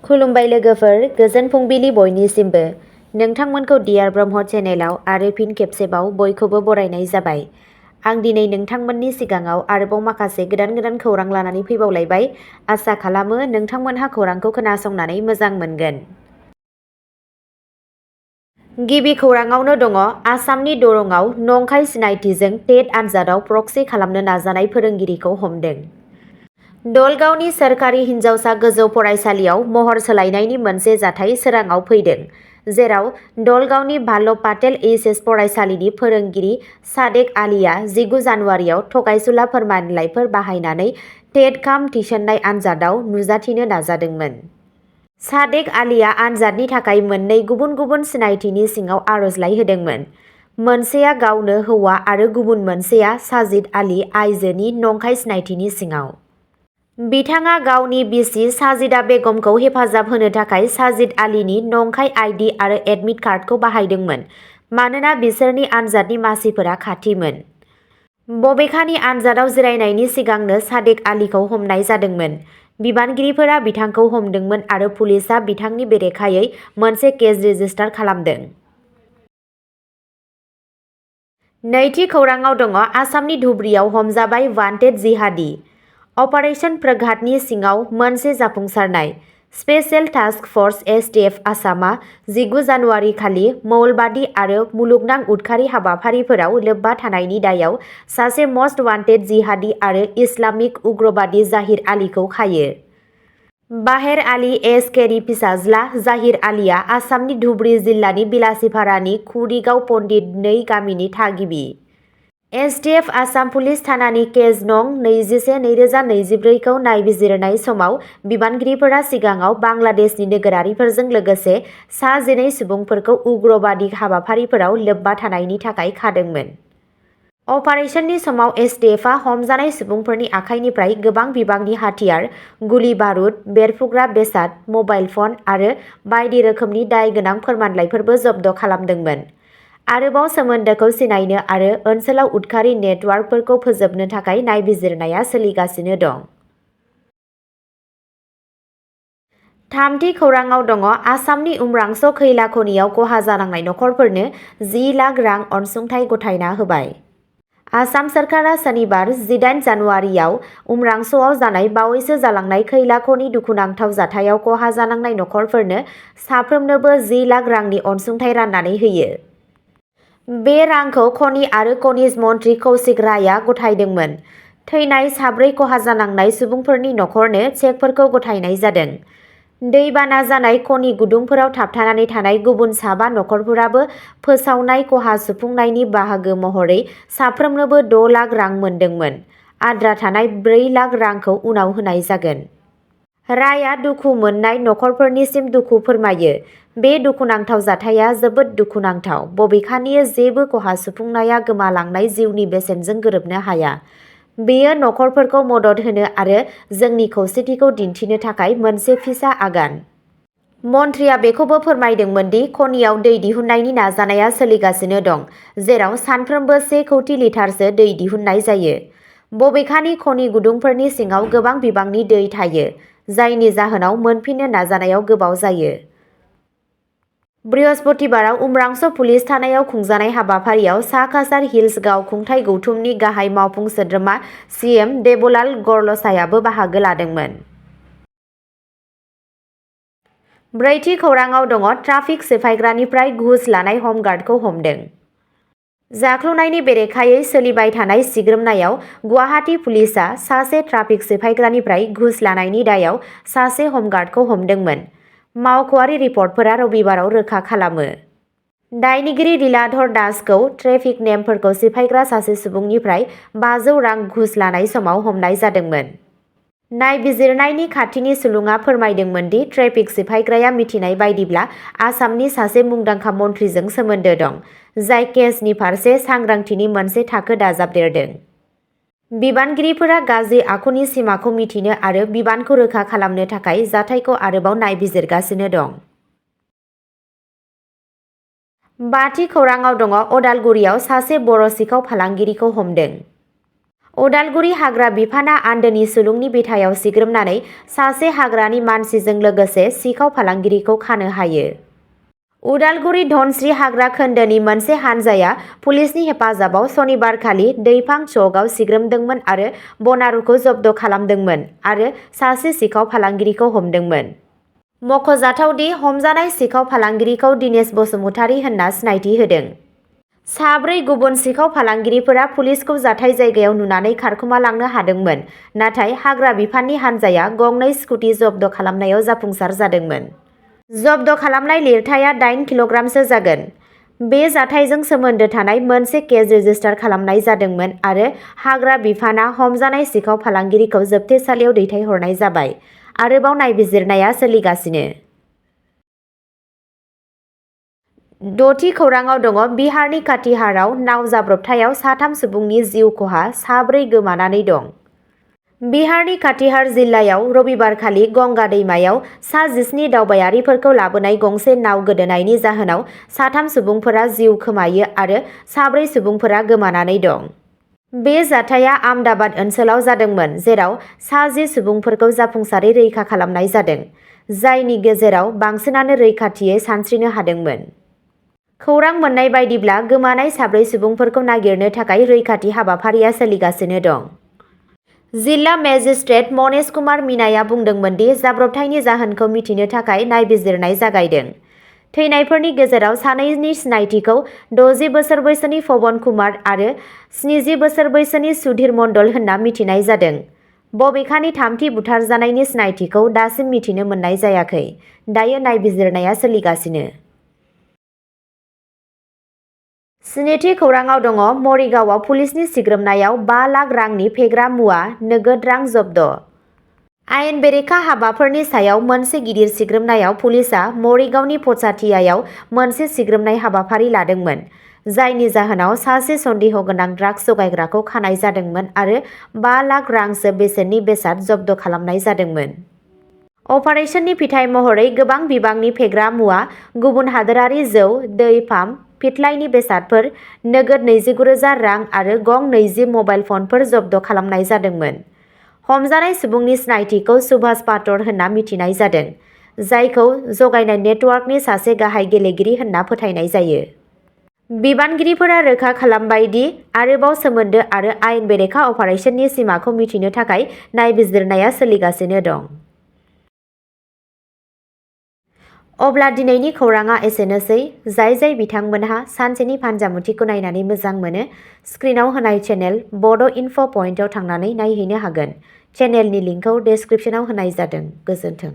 खुलुमबाय लोगोफोर, गोजोन फुंबिलि बयनिसिमबो। नोंथांमोनखौ डियार ब्रह्म चेनेलाव आरो फिन खेबसेबाव बयखौबो बरायनाय जाबाय। आं दिनै नोंथांमोननि सिगाङाव आरोबाव माखासे गोदान खौरां लानानै फैबावलायबाय। आसा खालामो नोंथांमोनहा खौरांखौ खोनासंनानै मोजां मोनगोन। गिबि खौराङावनो दङ आसामनि दरंआव नंखाय सिनायथिजों टेट आनजादाव प्रक्सि खालामनो नाजानाय फोरोंगिरिखौ हमदों। दलगावनि सोरखारि हिनजावसा गोजौ फरायसालियाव महर सोलायनायनि मोनसे जाथाय सोराङाव फैदों, जेराव दलगावनि भाल्ल पाटेल एइचएस फरायसालिनि फोरोंगिरि सादेक आलीआ 19 जानुवारियाव थगायसुला फोरमानलाइफोर बाहायनानै टेट काम थिसननाय आनजादाव नुजाथिनो नाजादोंमोन। सादेक आलीआ आनजादनि थाखाय मोननै गुबुन गुबुन सिनायथिनि सिङाव आर'जलाइ होदोंमोन। मोनसेया गावनो हौवा आरो गुबुन मोनसेया साजिद आली आइजोनि नंखाय सिनायथिनि सिङाव। बिथाङा गावनि बिसि साजिदा बेगमखौ हेफाजाब होनो थाखाय साजिद आलीनि नंखाय आइडि आरो एडमिट कार्डखौ बाहायदोंमोन, मानोना बिसोरनि आनजादनि मासिफोरा खाथिमोन। बबेखानि आनजादाव जिरायनायनि सिगांनो सादेक आलीखौ हमनाय जादोंमोन। बिबानगिरिफोरा बिथांखौ हमदोंमोन आरो पुलिसआ बिथांनि बेरेखायै मोनसे केस रेजिस्टार खालामदों। नैथि खौराङाव दङ आसामनि धुबुरीआव हमजाबाय वान्टेड जिहादी। अपारेशन प्रघातनि सिङाव मोनसे जाफुंसारनाय। स्पेशेल टास्क फर्स एसटिएफ आसामआ 19 जानुवारि खालि मौलबादी आरो मुलुगनां उदखारि हाबाफारिफोराव लोब्बा थानायनि दायाव सासे मस्ट वान्टेड जिहादी आरो इस्लामिक उग्रबादी जाहिर आलीखौ खायो। बाहेर आली एस केनि फिसाज्ला जाहिर आलीआ आसामनि धुबुरी जिल्लानि बिलासिपारानि कुरिगाव पन्डित 2 गामिनि थागिबि। एसटिएफ आसाम पुलिस थानानि केस नं 21/2024 खौ नायबिजिरनाय समाव बिबानगिरिफोरा सिगाङाव बांलादेशनि नोगोरारिफोरजों लोगोसे सा 12 सुबुंफोरखौ उग्रबादी हाबाफारिफोराव लोब्बा थानायनि थाखाय खादोंमोन। अपारेशननि समाव एसटिएफआ हमजानाय सुबुंफोरनि आखाइनिफ्राय गोबां बिबांनि हाथियार, गुलि बारुद, बेरफ्रुग्रा बेसाद, मबाइल फन आरो बायदि रोखोमनि दाय गोनां फोरमानलाइफोरबो जब्द खालामदोंमोन। आरोबाव सोमोन्दोखौ सिनायनो आरो ओनसोलाव उदखारि नेटवार्कफोरखौ फोजोबनो थाखाय नायबिजिरनाया सोलिगासिनो दं। थामथि खौराङाव दङ आसामनि उमरांस' खैला खनियाव खहा जानांनाय नखरफोरनो 10 लाख रां अनसुंथाइ गथायना होबाय। आसाम सोरखारा सनिबार 18 जानुवारियाव उमरांस'आव जानाय बावैसो जालांनाय खैला खनि दुखुनांथाव जाथायाव खहा जानांनाय नखरफोरनो साफ्रोमनोबो 10 लाख रांनि अनसुंथाइ राननानै होयो। बे रांखौ खनि आरो खनिज मन्थ्रि कौशिक रायआ गथायदोंमोन। थैनाय 4 खहा जानांनाय सुबुंफोरनि नखरनो चेकफोरखौ गथायनाय जादों। दैबाना जानाय खनि गुदुंफोराव थाबथानानै थानाय गुबुन 7 नखरफोराबो फोसावनाय खहा सुफुंनायनि बाहागो महरै साफ्रोमनोबो 6 लाख रां मोनदोंमोन। आद्रा थानाय 4 लाख रांखौ उनाव होनाय जागोन। रायआ दुखु मोननाय नखरफोरनिसिम दुखु फोरमायो। बे दुखुनांथाव जाथाया जोबोद दुखुनांथाव, बबेखानि जेबो खहा सुफुंनाया गोमालांनाय जिउनि बेसेनजों गोरोबनो हाया। बेयो नखरफोरखौ मदद होनो आरो जोंनि खौसेथिखौ दिन्थिनो थाखाय मोनसे फिसा आगान। मन्थ्रिया बेखौबो फोरमायदोंमोन दि खनियाव दै दिहुन्नायनि नाजानाया सोलिगासिनो दं, जेराव सानफ्रोमबो 1 कौटि लिटारसो दै दिहुन्नाय जायो। बबेखानि खनि गुदुंफोरनि सिङाव गोबां बिबांनि दै थायो, जायनि जाहोनाव मोनफिननो नाजानायाव गोबाव जायो। बृहस्पतिबाराव उमरांस' पुलिस थानायाव खुंजानाय हाबाफारियाव सा काछार हिल्स गावखुंथाय गौथुमनि गाहाय मावफुं सोद्रोमा सिएम देबलाल गरलचायाबो बाहागो लादोंमोन। ब्रैथि खौराङाव दङ ट्राफिक सिफायग्रानिफ्राय घुस लानाय हमगार्डखौ हमदों। जाख्ल'नायनि बेरेखायै सोलिबाय थानाय सिग्रोमनायाव गुवाहाटी पुलिसआ सासे ट्राफिक सिफायग्रानिफ्राय घुस लानायनि दायाव सासे हमगार्डखौ हमदोंमोन। मावख'आरि रिपर्टफोरा रबिबाराव रोखा खालामो। दायनिगिरि लीलाधर दासखौ ट्रेफिक नेमफोरखौ सिफायग्रा सासे सुबुंनिफ्राय 500 रां घुस लानाय समाव हमनाय जादोंमोन। नायबिजिरनायनि खाथिनि सुलुङा फोरमायदोंमोन दि ट्रेफिक सिफायग्राया मिथिनाय बायदिब्ला आसामनि सासे मुंदांखा मन्थ्रिजों सोमोन्दो दं, जाय केसनि फारसे सांग्रांथिनि मोनसे थाखो दाजाबदेरदों। बिबानगिरिफोरा गाज्रि आखुनि सिमाखौ मिथिनो आरो बिबानखौ रोखा खालामनो थाखाय जाथायखौ आरोबाव नायबिजिरगासिनो दं। बाथि खौराङाव दङ अदालगुरियाव सासे बर' सिखाव फालांगिरिखौ हमदों। उदालगुरि हाग्रा बिफाना आन्दोनि सुलुंनि बिथायाव सिग्रोमनानै सासे हाग्रानि मानसिजों लोगोसे सिखाव फालांगिरिखौ खानो हायो। उदालगुरि धनस्री हाग्रा खोन्दोनि मोनसे हानजाया पुलिसनि हेफाजाबाव सनिबारखालि दैफां चकआव सिग्रोमदोंमोन आरो बनारुखौ जब्द खालामदोंमोन आरो सासे सिखाव फालांगिरिखौ हमदोंमोन। मख'जाथावदि हमजानाय सिखाव फालांगिरिखौ दिनेश बसुमतारी होनना सिनायथि होदों। साब्रै गुबुन सिखाव फालांगिरिफोरा पुलिसखौ जाथाय जायगायाव नुनानै खारखोमा लांनो हादोंमोन, नाथाय हाग्रा बिफाननि हानजाया गंनै स्कुटि जब्द खालामनायाव जाफुंसार जादोंमोन। जब्द खालामनाय लिरथाया 8 किल'ग्रामसो जागोन। बे जाथायजों सोमोन्दो थानाय मोनसे केस रेजिस्टार खालामनाय जादोंमोन आरो हाग्रा बिफाना हमजानाय सिखाव फालांगिरिखौ जोबथेसालियाव दैथायहरनाय जाबाय। आरोबाव नायबिजिरनाया सोलिगासिनो। 6थि खौराङाव दङ बिहारनि काटिहारआव नाव जाब्रबथायाव 3 सुबुंनि जिउ खहा, 4 गोमानानै दं। बिहारनि काटिहार जिल्लायाव रबिबारखालि गंगा दैमायाव सा 17 दावबायारिफोरखौ लाबोनाय गंसे नाव गोदोनायनि जाहोनाव 3 सुबुंफोरा जिउ खोमायो आरो 4 सुबुंफोरा गोमानानै दं। बे जाथाया आहमदाबाद ओनसोलाव जादोंमोन, जेराव सा 10 सुबुंफोरखौ जाफुंसारै रैखा खालामनाय जादों, जायनि गेजेराव बांसिनानो रैखाथियै सानस्रिनो हादोंमोन। खौरां मोन्नाय बायदिब्ला गोमानाय 4 सुबुंफोरखौ नागिरनो थाखाय रैखाथि हाबाफारिया सोलिगासिनो दं। जिल्ला मेजिस्ट्रेट मनेश कुमार मीनाया बुंदोंमोन दि जाब्रबथायनि जाहोनखौ मिथिनो थाखाय नायबिजिरनाय जागायदों। थैनायफोरनि गेजेराव 2नि सिनायथिखौ 60 बोसोर बैसोनि पवन कुमार आरो 70 बोसोर बैसोनि सुधीर मण्डल होनना मिथिनाय जादों। बबेखानि 3थि बुथारजानायनि सिनायथिखौ दासिम मिथिनो मोननाय जायाखै। दायो नायबिजिरनाया सोलिगासिनो। 7थि खौराङाव दङ मरिगावआव पुलिसनि सिग्रोमनायाव 5 लाख रांनि फेग्रा मुवा, नोगोद रां जब्द। आयेन बेरेखा हाबाफोरनि सायाव मोनसे गिदिर सिग्रोमनायाव पुलिसआ मरिगावनि पचाटियायाव मोनसे सिग्रोमनाय हाबाफारि लादोंमोन, जायनि जाहोनाव सासे सन्देह गोनां ड्राग्स जगायग्राखौ खानाय जादोंमोन आरो 5 लाख रांसो बेसेननि बेसाद जब्द खालामनाय जादोंमोन। अपारेशननि फिथाय महरै गोबां बिबांनि फेग्रा मुवा, गुबुन हादोरारि जौ, दै पाम्प, फिथलाइनि बेसादफोर, नोगोद 29,000 रां आरो गं 20 मबाइल फनफोर जब्द खालामनाय जादोंमोन। हमजानाय सुबुंनि सिनायथिखौ सुभाष पाटर होनना मिथिनाय जादों, जायखौ जगायनाय नेटवर्कनि सासे गाहाय गेलेगिरि होनना फोथायनाय जायो। बिबानगिरिफोरा रोखा खालामबाय दि आरोबाव सोमोन्दो आरो आयेन बेरेखा अपारेशननि सिमाखौ मिथिनो थाखाय नायबिजिरनाया सोलिगासिनो दं। अब्ला दिनैनि खौराङा एसेनोसै। जाय बिथांमोनहा सानसेनि फानजामुथिखौ नायनानै मोजां मोनो, स्क्रिनाव होनाय चेनेल बड' इनफ' पइन्टआव थांनानै नायहैनो हागोन। चेनेलनि लिंकखौ डेस्क्रिप्शनाव होनाय जादों। गोजोन्थों।